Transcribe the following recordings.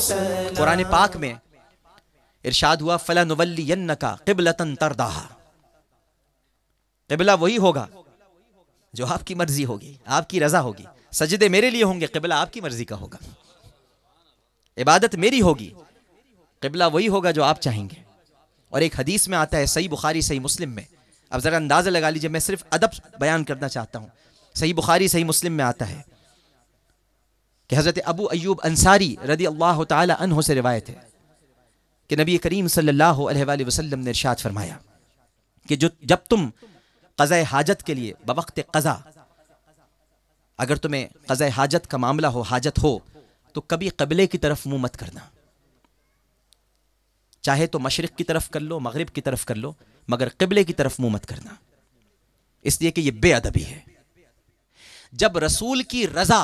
कुरान पाक में इरशाद हुआ फला नुवल्लियन्नका क़िबलतन तरदाहा, क़िबला वही होगा जो आपकी मर्जी होगी, आपकी रजा होगी। सजदे मेरे लिए होंगे, क़िबला आपकी मर्जी का होगा। इबादत मेरी होगी, क़िबला वही होगा जो आप चाहेंगे। और एक हदीस में आता है, सही बुखारी सही मुस्लिम में, अब जरा अंदाजा लगा लीजिए, मैं सिर्फ अदब बयान करना चाहता हूं। सही बुखारी सही मुस्लिम में आता है कि हजरत अबू अय्यूब अंसारी रदी अल्लाह ताला अन्हु से रिवायत है कि नबी करीम सल्लल्लाहु अलैहि वसल्लम ने इरशाद फरमाया कि जब तुम क़ज़ा हाजत के लिए बवक्त क़ज़ा, अगर तुम्हें क़ज़ा हाजत का मामला हो, हाजत हो, तो कभी क़िबले की तरफ मुंह मत करना। चाहे तो मशरिक़ की तरफ कर लो, मगरिब की तरफ कर लो, मगर क़िबले की तरफ मुंह मत करना, इसलिए कि यह बेअदबी है। जब रसूल की रजा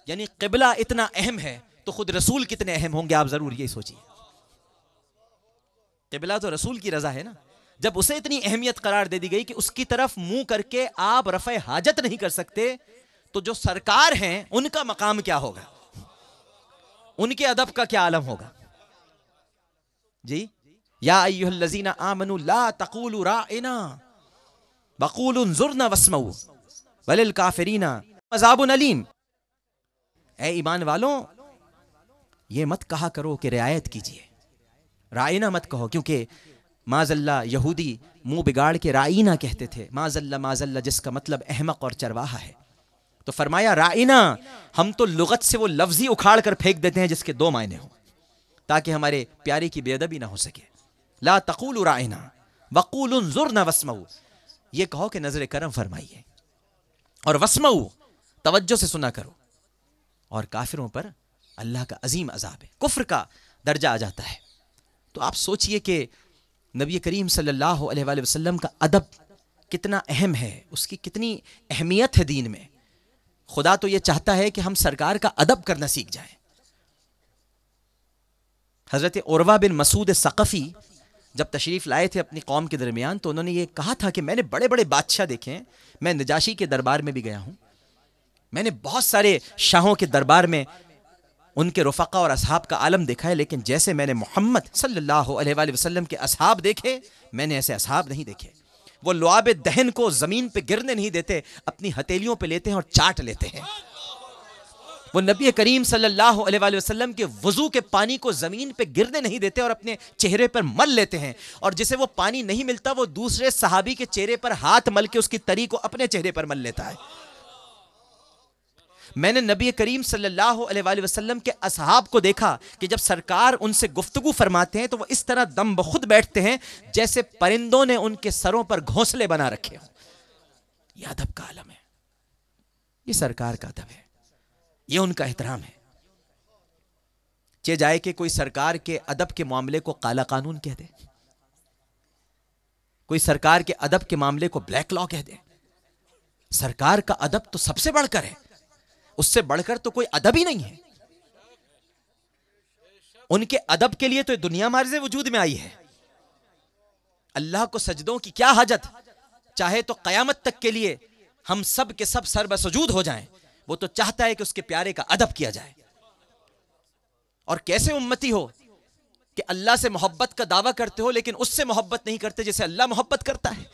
यानी क़िबला इतना अहम है, तो खुद रसूल कितने अहम होंगे, आप जरूर ये सोचिए। क़िबला तो रसूल की रजा है ना। जब उसे इतनी अहमियत करार दे दी गई कि उसकी तरफ मुंह करके आप रफ़े हाजत नहीं कर सकते, तो जो सरकार हैं उनका मकाम क्या होगा, उनके अदब का क्या आलम होगा जी। या अय्युहल्लज़ीना आमनू ला तक़ूलू राइना वक़ूलू उन्ज़ुरना वस्मऊ वलिल काफ़िरीना अज़ाबुन अलीम। ए ईमान वालों, ये मत कहा करो कि रियायत कीजिए, राइना मत कहो, क्योंकि माज़ल्ला यहूदी मुंह बिगाड़ के राइना कहते थे। माज़ल्ला जिसका मतलब अहमक और चरवाहा है। तो फरमाया राइना, हम तो लुगत से वो लफ्ज़ी उखाड़ कर फेंक देते हैं जिसके दो मायने हों, ताकि हमारे प्यारे की बेअदबी ना हो सके। ला तक़ूलू राइना वक़ूलू उन्ज़ुरना वस्मऊ, ये कहो कि नजर करम फरमाइए, और वस्मऊ तवज्जो से सुना करो। और काफिरों पर अल्लाह का अजीम अजाब है, कुफ्र का दर्जा आ जाता है। तो आप सोचिए कि नबी करीम सल्लल्लाहु अलैहि वसल्लम का अदब कितना अहम है, उसकी कितनी अहमियत है दीन में। खुदा तो ये चाहता है कि हम सरकार का अदब करना सीख जाएं। हजरत उर्वा बिन मसूद सक़फ़ी जब तशरीफ़ लाए थे अपनी कौम के दरमियान, तो उन्होंने ये कहा था कि मैंने बड़े बड़े बादशाह देखे हैं, मैं नजाशी के दरबार में भी गया हूँ, मैंने बहुत सारे शाहों के दरबार में उनके रुफ़क़ा और असहाब का आलम देखा है, लेकिन जैसे मैंने मोहम्मद सल्लल्लाहु अलैहि वसल्लम के असहाब देखे, मैंने ऐसे असहाब नहीं देखे। वो लुआब दहन को ज़मीन पे गिरने नहीं देते, अपनी हथेलियों पे लेते हैं और चाट लेते हैं। वो नबी करीम सल्लल्लाहु अलैहि वसल्लम के वज़ू के पानी को ज़मीन पे गिरने नहीं देते और अपने चेहरे पर मल लेते हैं, और जिसे वो पानी नहीं मिलता वो दूसरे सहाबी के चेहरे पर हाथ मल के उसकी तरी को अपने चेहरे पर मल लेता है। मैंने नबी करीम सल्लल्लाहु अलैहि वसल्लम के असहाब को देखा कि जब सरकार उनसे गुफ्तगू फरमाते हैं तो वो इस तरह दम बखुद बैठते हैं जैसे परिंदों ने उनके सरों पर घोंसले बना रखे हों। यह अदब का आलम है, ये सरकार का अदब है, ये उनका एहतराम है। चे जाए कि कोई सरकार के अदब के मामले को काला कानून कह दे, कोई सरकार के अदब के मामले को ब्लैक लॉ कह दे। सरकार का अदब तो सबसे बढ़कर है, उससे बढ़कर तो कोई अदब ही नहीं है। उनके अदब के लिए तो दुनिया मार्ज़े वजूद में आई है। अल्लाह को सजदों की क्या हाजत, चाहे तो कयामत तक के लिए हम सब के सब सर बसजूद हो जाएं, वो तो चाहता है कि उसके प्यारे का अदब किया जाए। और कैसे उम्मती हो कि अल्लाह से मोहब्बत का दावा करते हो लेकिन उससे मोहब्बत नहीं करते जैसे अल्लाह मोहब्बत करता है।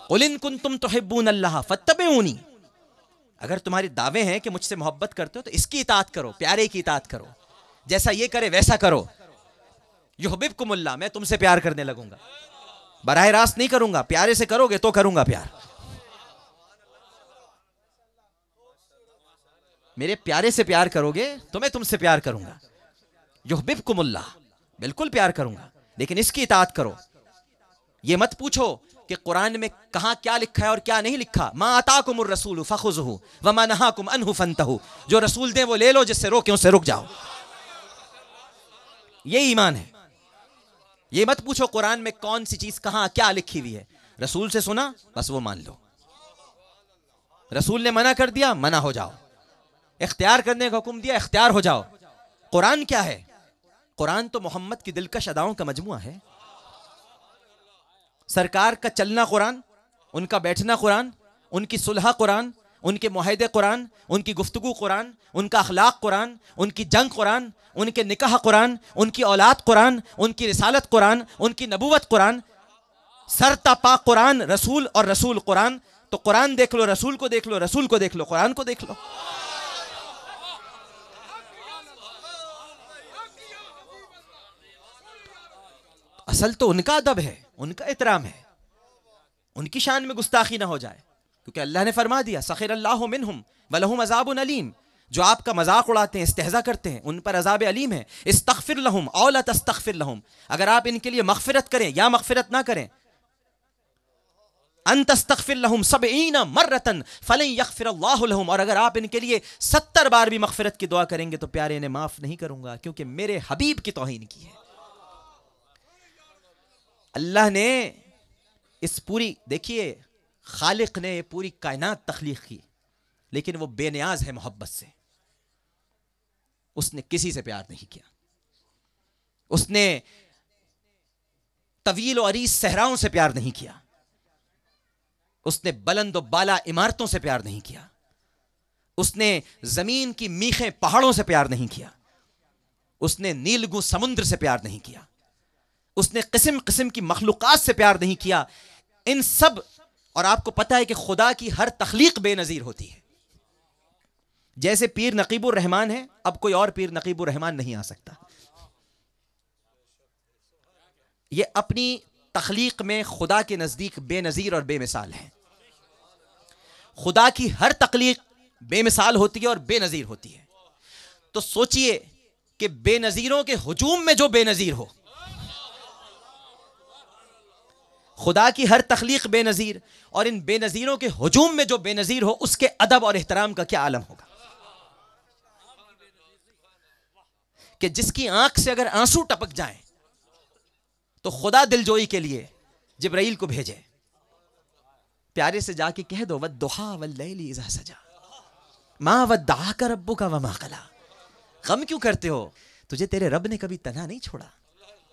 क़ुल इन कुंतुम तुहिब्बूनल्लाह फत्तबिऊनी, अगर तुम्हारे दावे हैं कि मुझसे मोहब्बत करते हो तो इसकी इताअत करो, प्यारे की इताअत करो, जैसा ये करे वैसा करो। युहब्बिबकुमुल्लाह, मैं तुमसे प्यार करने लगूंगा, बराह रास्त नहीं करूंगा, प्यारे से करोगे तो करूंगा प्यार। मेरे प्यारे से प्यार करोगे तो मैं तुमसे प्यार करूंगा। युहब्बिबकुमुल्लाह, बिल्कुल प्यार करूंगा, लेकिन इसकी इताअत करो। ये मत पूछो कि कुरान में कहां क्या लिखा है और क्या नहीं लिखा। मा अताकुमुर रसूलु फखुज़ुहु व मा नहाकुम अन्हु फंतहु, जो रसूल दे वो ले लो, जिससे रोके उससे रुक जाओ। ये ईमान है। ये मत पूछो कुरान में कौन सी चीज कहां क्या लिखी हुई है, रसूल से सुना बस वो मान लो। रसूल ने मना कर दिया, मना हो जाओ। इख्तियार करने का हुक्म दिया, इख्तियार हो जाओ। कुरान क्या है? कुरान तो मोहम्मद की दिलकश अदाओं का मजमुआ है। सरकार का चलना कुरान, उनका बैठना कुरान, उनकी सुलह कुरान, उनके मुआहिदे कुरान, उनकी गुफ्तगू कुरान, उनका अखलाक कुरान, उनकी जंग कुरान, उनके निकाह कुरान, उनकी औलाद कुरान, उनकी रिसालत कुरान, उनकी नबूवत कुरान, सरतापा कुरान, रसूल और रसूल कुरान। तो कुरान देख लो, रसूल को देख लो, रसूल को देख लो, कुरान को देख लो। असल तो उनका अदब है, उनका एहतराम है, उनकी शान में गुस्ताखी ना हो जाए, क्योंकि अल्लाह ने फरमा दिया सखिर अल्लाहु मिनहुम वलहुम अज़ाबुन अलीम। जो आपका मजाक उड़ाते हैं, इस्तेहज़ा करते हैं, उन पर अज़ाब अलीम है। इस्तग़फिर लहुम औ ला तस्तग़फिर लहुम, अगर आप इनके लिए मग़फ़िरत करें या मग़फ़िरत ना करें, अन तस्तग़फिर लहुम 70 मर्रतन फलन यग़फ़िर अल्लाहु लहुम, और अगर आप इनके लिए 70 बार भी मग़फ़िरत की दुआ करेंगे तो प्यारे इन्हें माफ़ नहीं करूंगा, क्योंकि मेरे हबीब की तौहीन की है। अल्लाह ने इस पूरी, देखिए खालिक ने पूरी कायनात तख्लीक की, लेकिन वो बेनियाज है मोहब्बत से। उसने किसी से प्यार नहीं किया, उसने तवील और अरीज सहराओं से प्यार नहीं किया, उसने बुलंद और बाला इमारतों से प्यार नहीं किया, उसने जमीन की मीखें पहाड़ों से प्यार नहीं किया, उसने नीलगू समुद्र से प्यार नहीं किया, उसने किस्म किस्म की मखलूकात से प्यार नहीं किया। इन सब, और आपको पता है कि खुदा की हर तख्लीक बेनजीर होती है। जैसे पीर नकीबुर रहमान है, अब कोई और पीर नकीबुर रहमान नहीं आ सकता। ये अपनी तख्लीक में खुदा के नजदीक बेनजीर और बेमिसाल है। खुदा की हर तख्लीक बेमिसाल होती है और बेनजीर होती है। तो सोचिए कि बेनजीरों के हुजूम में जो बेनजीर हो, खुदा की हर तख्लीक बेनजीर, और इन बेनजीरों के हुजूम में जो बेनजीर हो, उसके अदब और एहतराम का क्या आलम होगा। कि जिसकी आंख से अगर आंसू टपक जाएं तो खुदा दिलजोई के लिए जिब्राइल को भेजे, प्यारे से जाके कह दो वद्दुहा वल्लैलि इज़ा सजा मा वद्दअका रब्बुका वमा क़ला। गम क्यों करते हो, तुझे तेरे रब ने कभी तना नहीं छोड़ा।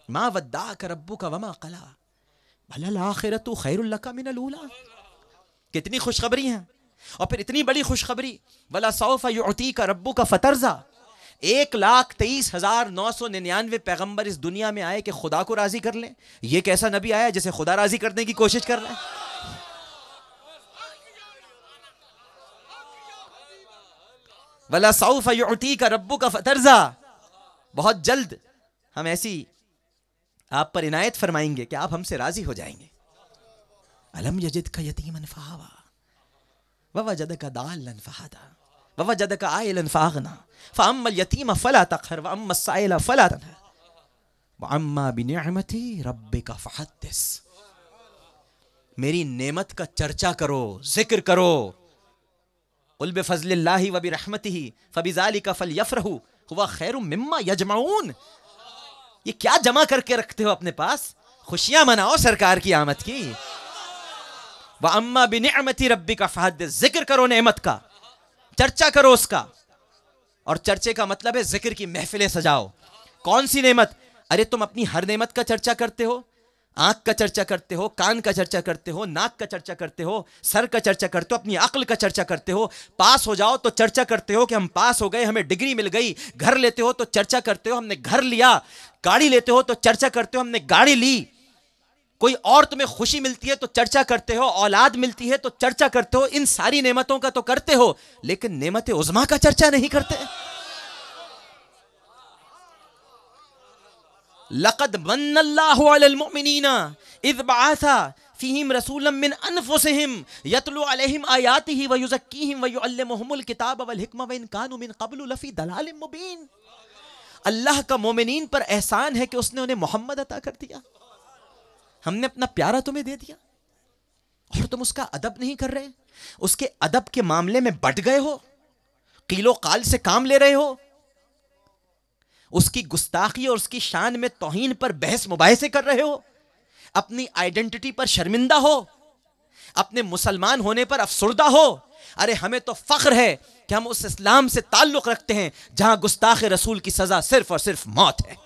मा वद्दअका रब्बुका वमा क़ला वलल आखिरतु खैरुल लका मिनल ऊला। कितनी खुशखबरी है, और फिर इतनी बड़ी खुशखबरी, वला सौफा युअतीका रब्बुका फतरज़ा। 1,23,999 पैगंबर इस दुनिया में आए कि खुदा को राजी कर लें। ये कैसा नबी आया जिसे खुदा राजी करने की कोशिश कर रहा है। वला सौफा युअतीका रब्बुका फतरज़ा, बहुत जल्द हम ऐसी आप पर इनायत फरमाएंगे कि आप हमसे राजी हो जाएंगे। अलम यजिदका यतीमन फआवा ववजदका दाल्लन फहदा ववजदका आइलन फअगना फअम्मल यतीम फला तक़हर वअम्मस साइल फला तनहर वअम्मा बिनिअमति रब्बिका फहद्दिस। मेरी नेमत का चर्चा करो, जिक्र करो। कुल बिफज़लिल्लाहि व बिरहमतिही फबिज़ालिका फलयफ़रहू हुवा खैरुम मिम्मा यजमऊन। ये क्या जमा करके रखते हो अपने पास, खुशियां मनाओ सरकार की आमद की। व अम्मा बिनिअमति रब्बिका फहद्दिस, जिक्र करो नेमत का, चर्चा करो उसका। और चर्चे का मतलब है जिक्र की महफिलें सजाओ। कौन सी नेमत? अरे तुम अपनी हर नेमत का चर्चा करते हो, आंख का चर्चा करते हो, कान का चर्चा करते हो, नाक का चर्चा करते हो, सर का चर्चा करते हो, अपनी अक्ल का चर्चा करते हो। पास हो जाओ तो चर्चा करते हो कि हम पास हो गए, हमें डिग्री मिल गई। घर लेते हो तो चर्चा करते हो हमने घर लिया। गाड़ी लेते हो तो चर्चा करते हो हमने गाड़ी ली। कोई और तुम्हें खुशी मिलती है तो चर्चा करते हो, औलाद मिलती है तो चर्चा करते हो। इन सारी नेमतों का तो करते हो, लेकिन नेमत उज़्मा का चर्चा नहीं करते। लक़द मन्नल्लाहु अलल मुमिनीना इज़ बअसा फ़ीहिम रसूलन मिन अनफुसिहिम यतलू अलैहिम आयातिही व युज़क्कीहिम व युअल्लिमुहुमुल किताब वल हिक्मा व इन कानू मिन क़ब्लु लफ़ी दलालिम मुबीन। अल्लाह का मोमिनीन पर एहसान है कि उसने उन्हें मोहम्मद अता कर दिया। हमने अपना प्यारा तुम्हें दे दिया और तुम उसका अदब नहीं कर रहे, उसके अदब के मामले में बट गए हो, कीलो काल से काम ले रहे हो, उसकी गुस्ताखी और उसकी शान में तौहीन पर बहस मुबाहिसे कर रहे हो, अपनी आइडेंटिटी पर शर्मिंदा हो, अपने मुसलमान होने पर अफसुर्दा हो। अरे हमें तो फख्र है कि हम उस इस्लाम से ताल्लुक रखते हैं जहां गुस्ताख रसूल की सजा सिर्फ और सिर्फ मौत है।